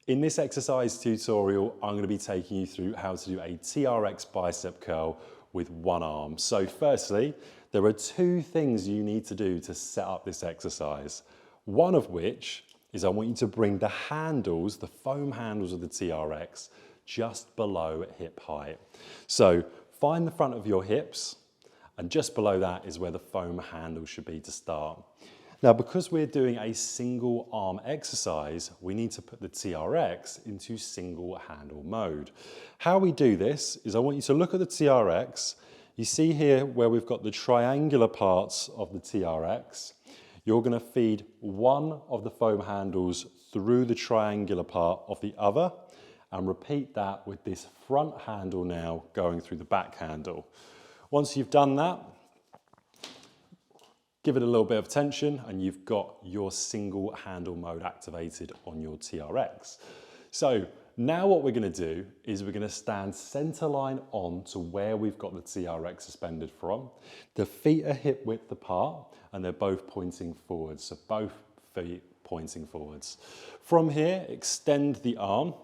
In this exercise tutorial, I'm going to be taking you through how to do a TRX bicep curl with one arm. So firstly, there are two things you need to do to set up this exercise. One of which is I want you to bring the handles, the foam handles of the TRX, just below hip height. So find the front of your hips, and just below that is where the foam handle should be to start. Now, because we're doing a single arm exercise, we need to put the TRX into single handle mode. How we do this is I want you to look at the TRX. You see here where we've got the triangular parts of the TRX. You're going to feed one of the foam handles through the triangular part of the other and repeat that with this front handle now going through the back handle. Once you've done that, give it a little bit of tension and you've got your single handle mode activated on your TRX. So now what we're going to do is we're going to stand center line on to where we've got the TRX suspended from. The feet are hip width apart and they're both pointing forwards. So both feet pointing forwards. From here, extend the arm.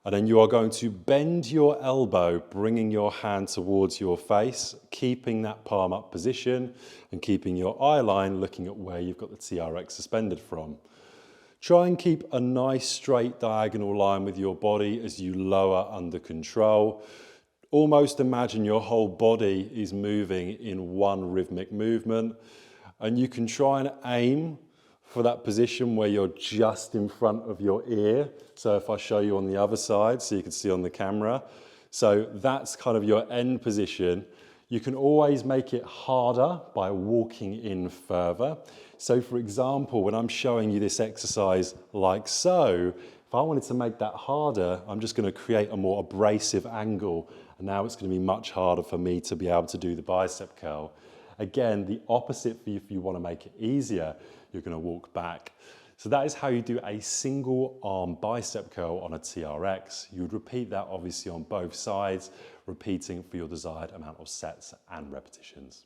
And then you are going to bend your elbow, bringing your hand towards your face, keeping that palm up position and keeping your eye line looking at where you've got the TRX suspended from. Try and keep a nice straight diagonal line with your body as you lower under control. Almost imagine your whole body is moving in one rhythmic movement, and you can try and aim for that position where you're just in front of your ear. So if I show you on the other side, so you can see on the camera. So that's kind of your end position. You can always make it harder by walking in further. So for example, when I'm showing you this exercise like so, if I wanted to make that harder, I'm just going to create a more abrasive angle. And now it's going to be much harder for me to be able to do the bicep curl. Again, the opposite for you if you want to make it easier, you're going to walk back. So that is how you do a single arm bicep curl on a TRX. You would repeat that obviously on both sides, repeating for your desired amount of sets and repetitions.